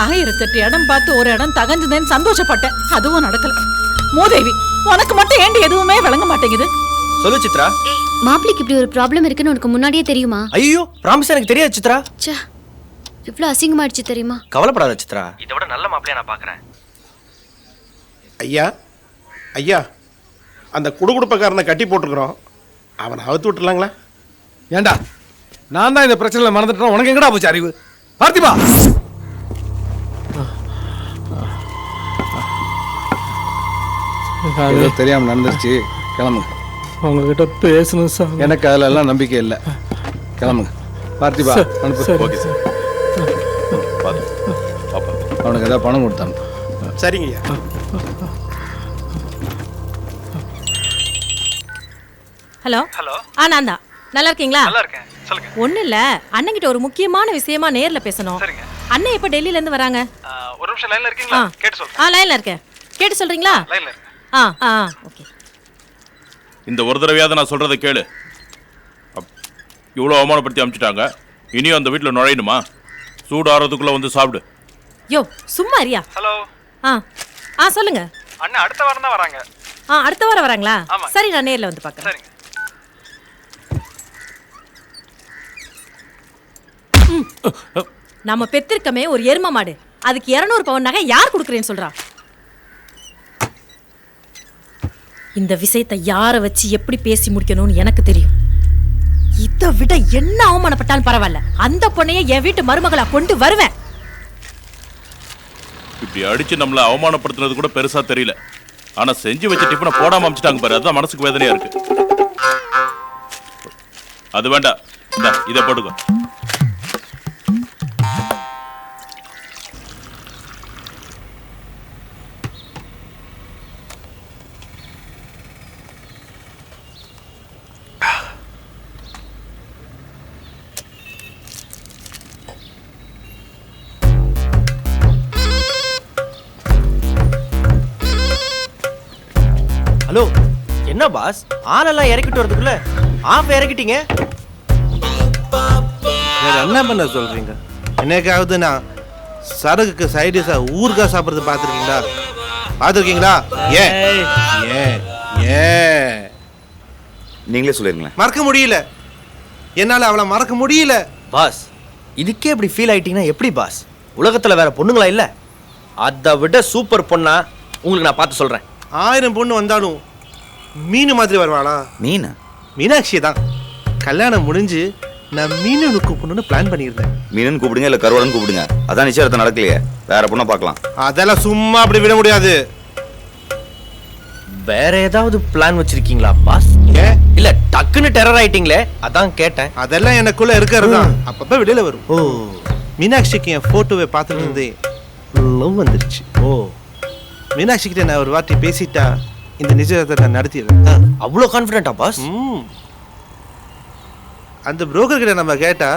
1008 இடம் பார்த்து ஒரு இடம் தகஞ்சதுன்னு சந்தோஷப்பட்டேன். அதுவும் நடக்கல. மூதேவி, உனக்கு மட்டும் ஏண்டி எதுவுமே விளங்க மாட்டேங்குது? சொல்லு சித்ரா. மாப்பிளைக்கு இப்படி ஒரு ப்ராப்ளம் இருக்குன்னு உனக்கு முன்னாடியே தெரியுமா? ஐயோ, ப்ராமிஸ் எனக்கு தெரியாது சித்ரா. ச்சே, இவ்ளோ அசிங்கமாயிடுச்சு தெரியுமா? கவலைப்படாத சித்ரா, இதை விட நல்ல மாப்பிளைய நான் பாக்குறேன். ஐயா ஐயா, அந்த குடுகுடுப்பக்காரனை கட்டி போட்டுருக்குறோம், அவனை அவுத்து விட்டுலாங்களா? ஏண்டா நான் தான் இந்த பிரச்சனையில் மறந்துட்டேன், உனக்கு எங்கடா போச்சு அறிவு? பார்த்திபா, தெரியாம நடந்துருச்சு, கிளம்புங்க. உங்ககிட்ட பேசணும் சார். எனக்கு அதுல எல்லாம் நம்பிக்கை இல்லை, கிளம்புங்க. பார்த்திபா அனுப்பு. Okay sir. அவனுக்கு ஏதாவது பணம் கொடுத்தாங்க. சரிங்க ஐயா. Hello hello. நான் தான். நல்லா இருக்கீங்களா? நல்லா இருக்கேன், சொல்லுங்க. ஒன்றும் இல்லை, அண்ணன்கிட்ட ஒரு முக்கியமான விஷயமா நேரில் பேசணும். சரிங்க. அண்ணன் எப்போ டெல்லியிலேருந்து வராங்க? ஒரு நிமிஷம் லைன்ல இருக்கீங்களா? கேட்டு சொல்றேன். லைனில் இருக்கேன், கேட்டு சொல்கிறீங்களா? லைன்ல இருக்கேன். ஓகே. இந்த ஒரு தடவையாவது நான் சொல்றதை கேளு. இவ்வளோ அவமானப்படுத்தி அனுப்பிச்சிட்டாங்க, இனியும் அந்த வீட்டில் நுழையணுமா? சூடு ஆறதுக்குள்ள வந்து சாப்பிடு. யோ சும்மா அறியா. ஹலோ. சொல்லுங்க. அண்ணா அடுத்த வாரம் தான் வராங்க. அடுத்த வாரம் வராங்களா? ஆமா. சரி, நான் நேரில் வந்து பார்க்குறேன். சரிங்க. நம்ம பெத்திருக்கமே ஒரு எரும மாடு, அதுக்கு 200 பவுன் நகை யார் கொடுக்குறேன்னு சொல்றா? இந்த விஷயத்தை யாரை வச்சு எப்படி பேசி முடிக்கணும்னு எனக்கு தெரியும். இதை விட என்ன அவமானப்பட்டாலும் பரவாயில்ல, அந்த பொண்ணைய என் வீட்டு மருமகளா கொண்டு வருவேன். இப்படி அடிச்சு நம்மளை அவமானப்படுத்துனது கூட பெருசா தெரியல, ஆனா செஞ்சு வச்ச டிஃபனை போடாம அமிச்சிட்டாங்க பாரு, அதுதான் மனசுக்கு வேதனையா இருக்கு. அது வேண்டாம், இதை போட்டுக்கோ. ஹலோ, என்ன பாஸ், ஆளெல்லாம் இறக்கிட்டு வரதுக்குள்ள இறக்கிட்டீங்க? வேற என்ன பண்ண சொல்றீங்க? என்னைக்காவது நான் சரகுக்கு சைடிஸா ஊறுகாய் சாப்பிட்றது பார்த்துருக்கீங்களா? பார்த்துருக்கீங்களா? ஏன் ஏன் ஏன் நீங்களே சொல்லிருங்களேன். மறக்க முடியல, என்னால அவளை மறக்க முடியல. பாஸ், இதுக்கே இப்படி ஃபீல் ஆயிட்டீங்கன்னா எப்படி பாஸ்? உலகத்துல வேற பொண்ணுங்களா இல்ல? அதை விட சூப்பர் பொண்ணா உங்களுக்கு நான் பார்த்து சொல்றேன். 1000 பொண்ணு வந்தாலும் மீனு மாதிரி வருவாளா? மீனா? மீனாட்சி தான். கல்யாணம் முடிஞ்சு நான் மீனு கூப்பிடணும்னு பிளான் பண்ணியிருந்தேன். மீனன் கூப்பிடுங்க, இல்ல கருவாடன் கூப்பிடுங்க, அதான் நிச்சயத்தை நடக்கலையே, வேற பொண்ணை பார்க்கலாம். அதெல்லாம் சும்மா அப்படி விட முடியாது. வேற ஏதாவது பிளான் வச்சிருக்கீங்களா பாஸ்? ஏன்? இல்ல டக்குன்னு டெரர் ஆயிட்டீங்களே, அதான் கேட்டேன். அதெல்லாம் எனக்குள்ள இருக்கிறது தான், அப்பப்ப வெளியில வரும். ஓ, மீனாட்சிக்கு என் போட்டோவை பார்த்துட்டு இருந்தே லவ் வந்துருச்சு. ஓ, மீனாட்சி கிட்ட நான் ஒரு வார்த்தை பேசிட்டா இந்த நிச்சயத்தை நான் நடத்திடுறேன். அவ்வளோ கான்ஃபிடென்ட்டா பாஸ்? அந்த புரோக்கர் கிட்ட நம்ம கேட்டா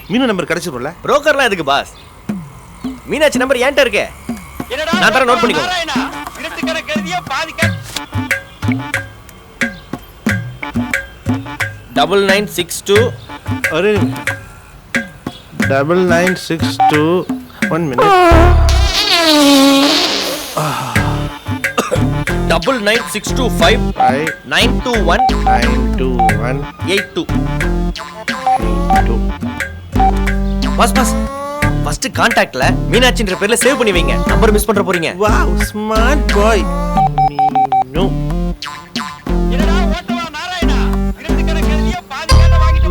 மீனு நம்பர் கிடைச்சிரும்ல? புரோக்கர்லாம் எதுக்கு பாஸ்? மீனாட்சி நம்பர் என்கிட்ட இருக்கே, நான் தர நோட் பண்ணிக்கோ. 9962 ஒரு 9962 1 minute 99625 921 82 பாஸ் பாஸ், ஃபர்ஸ்ட் கான்டாக்ட்ல மீனாட்சின்ற பேர்ல சேவ் பண்ணி வைங்க, நம்பர் மிஸ் பண்ற போறீங்க. Wow, smart boy. மீனு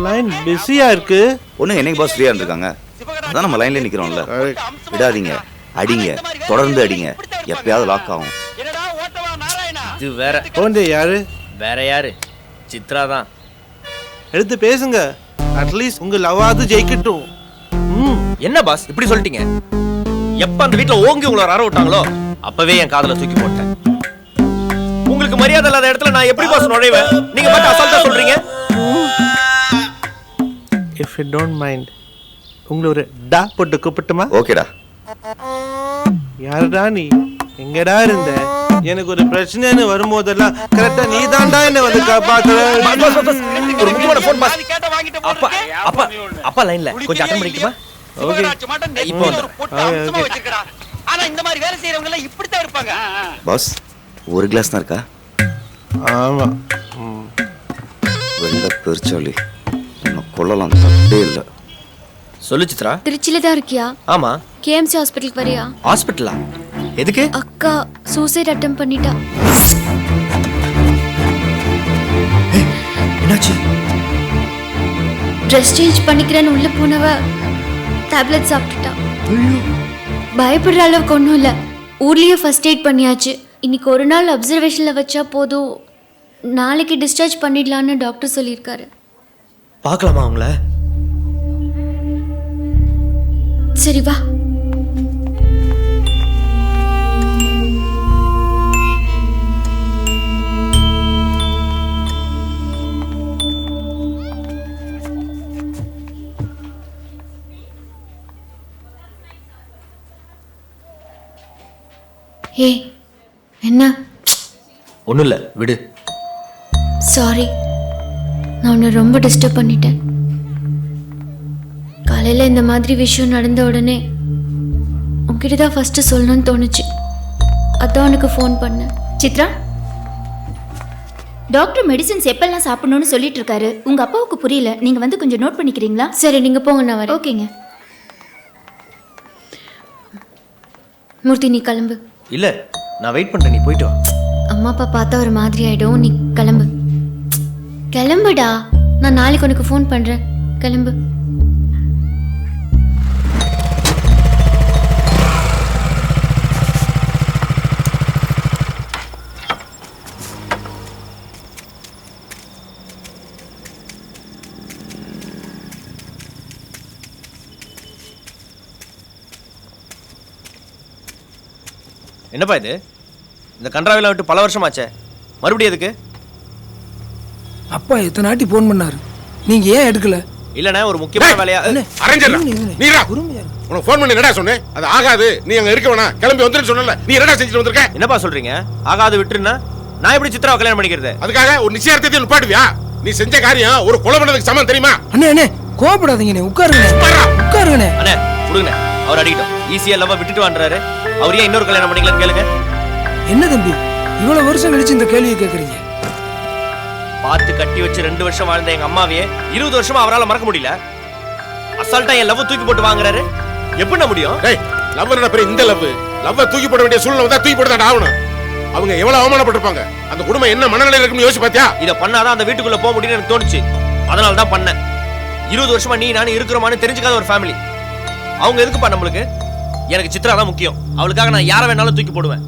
லைன் பிஸியா இருக்கு. ஒண்ணுங்க, என்னைக்கு பாஸ் ஃப்ரீயா இருந்திருக்காங்க, அதான் நம்ம லைன்ல நிக்கிறோம்ல. விடாதீங்க, அடிங்க, தொடர்ந்து அடிங்க, எப்பயாவது லாக் ஆகும். இது வேற போண்டே யாரு? வேற யாரு? சித்ரா தான். எடுத்து பேசுங்க, அட்லீஸ்ட் உங்க லவ்வாவது ஜெயிக்கட்டும். என்ன பாஸ் இப்படி சொல்லிட்டீங்க? எப்ப அந்த வீட்டுல ஓங்கி உங்களை வர விட்டாங்களோ அப்பவே என் காதல தூக்கி போட்டேன். உங்களுக்கு மரியாதை இல்லாத இடத்துல நான் எப்படி பாஸ் நுழைவேன்? நீங்க மட்டும் அசால்ட்டா சொல்றீங்க. இஃப் யூ டோன்ட் மைண்ட், உங்களை ஒரு டா போட்டு கூப்பிட்டுமா? ஓகேடா. யாருடா நீ? எங்கடா இருந்த? எனக்கு ஒரு பிரச்சனைன்னு வரும்போதெல்லாம் கரெக்டா நீ தான்டா என்ன வந்து காப்பாத்துற. ஒரு முக்கியமான போன் பாஸ். அப்பா அப்பா அப்பா லைன்ல கொஞ்சம் அட்டெண்ட் பண்ணிக்குமா? இப்போ வந்துடுறேன். பாஸ் ஒரு கிளாஸ் தான் இருக்கா? ஆமா. வெள்ள பெருச்சாளி என்ன கொள்ளலாம் தப்பே இல்லை. சொல்லு சித்ரா. திருச்சியில தான் இருக்கியா? ஆமா. கேஎம்சி ஹாஸ்பிட்டலுக்கு வரியா? ஹாஸ்பிட்டலா? எதுக்கு? அக்கா சூசைட் அட்டெம்ப்ட் பண்ணிட்டா. என்னாச்சு? ட்ரெஸ் சேஞ்ச் பண்ணிக்கிறேன்னு உள்ள போனவ டேப்லெட் சாப்பிட்டுட்டா. பயப்படுற அளவுக்கு ஒன்றும் இல்லை. ஊர்லயே ஃபர்ஸ்ட் எய்ட் பண்ணியாச்சு. இன்னைக்கு ஒரு நாள் அப்சர்வேஷன்ல வச்சா போதும், நாளைக்கு டிஸ்சார்ஜ் பண்ணிடலான்னு டாக்டர் சொல்லியிருக்காரு. பார்க்கலாமா அவங்கள? சரி வா. ஏய் என்ன? ஒண்ணும் இல்ல, விடு. சாரி, நான் உன்னை ரொம்ப டிஸ்டர்ப் பண்ணிட்டேன். காலையில் இந்த மாதிரி விஷயம் நடந்த உடனே உங்ககிட்ட தான் ஃபஸ்ட்டு சொல்லணும்னு தோணுச்சு. அதான் உனக்கு ஃபோன் பண்ணேன். சித்ரா, டாக்டர் மெடிசின்ஸ் எப்பெல்லாம் சாப்பிடணும்னு சொல்லிட்டு இருக்காரு. உங்க அப்பாவுக்கு புரியல, நீங்க வந்து கொஞ்சம் நோட் பண்ணிக்கிறீங்களா? சரி நீங்கள் போங்க, நான் வரேன். ஓகேங்க. மூர்த்தி நீ கிளம்பு. இல்ல, நான் வெயிட் பண்றேன், நீ போயிட்டு வா. அம்மா அப்பா பார்த்தா ஒரு மாதிரி ஆயிடும், நீ கிளம்பு. கிளம்புடா, நான் நாளைக்கு உனக்கு ஃபோன் பண்ணுறேன். கிளம்பு. என்னப்பா இது? இந்த கன்றாவில விட்டு பல வருஷம் ஆச்சே, மறுபடியும் எதுக்கு? அப்பா எத்தனை நாட்டி ஃபோன் பண்ணாரு, நீங்க ஏன் எடுக்கல? இல்லண்ணே, ஒரு முக்கியமான வேலையா. உனக்கு ஃபோன் பண்ணி என்னடா சொன்னேன்? அது ஆகாது, நீ அங்க இருக்க வேணாம், கிளம்பி வந்துருன்னு சொன்னல. நீ என்னடா செஞ்சுட்டு வந்திருக்க? என்னப்பா சொல்றீங்க? ஆகாது விட்டுருன்னா நான் எப்படி சித்ராவை கல்யாணம் பண்ணிக்கிறது? அதுக்காக ஒரு நிச்சயத்தை நிப்பாட்டுவியா? நீ செஞ்ச காரியம் ஒரு கொலை பண்ணதுக்கு சமம், தெரியுமா? அண்ணே அண்ணே கோபப்படாதீங்கண்ணே, உட்காருங்கண்ணே உட்காருங்கண்ணே. அண்ணே கொடுங்கண்ணே, அவர் அடிக்கட்டும். ஈஸியா லவ் விட்டுட்டு வான்றாரு, அவர் ஏன் இன்னொரு கல்யாணம் பண்ணிக்கலாம்னு கேளுங்க. என்ன தம்பி இவ்வளவு வருஷம் கழிச்சு இந்த கேள்வியை கேட்குறீங்க? பார்த்து கட்டி வச்சு 2 வருஷம் வாழ்ந்த எங்க அம்மாவையே 20 வருஷமா அவரால் மறக்க முடியல. அசால்ட்டா என் லவ் தூக்கி போட்டு வாங்குறாரு. எப்படி முடியும்? லவ் இந்த லவ் தூக்கி போட வேண்டிய சூழ்நிலை வந்தா தூக்கி போட்டு தான் ஆகணும். அவங்க எவ்வளவு அவமானப்பட்டிருப்பாங்க, அந்த குடும்பம் என்ன மனநிலையில இருக்குன்னு யோசிச்சு பாத்தியா? இதை பண்ணாதான் அந்த வீட்டுக்குள்ள போக முடியும்னு எனக்கு தோணுச்சு. அதனால தான் பண்ணேன். 20 வருஷமா நீ நானும் இருக்கிறோமான்னு தெரிஞ்சுக்காத ஒரு ஃபேமிலி. அவங்க எதுக்குப்பா நம்மளுக்கு? எனக்கு சித்ரா தான் முக்கியம். அவளுக்காக நான் யாரை வேணாலும் தூக்கி போடுவேன்.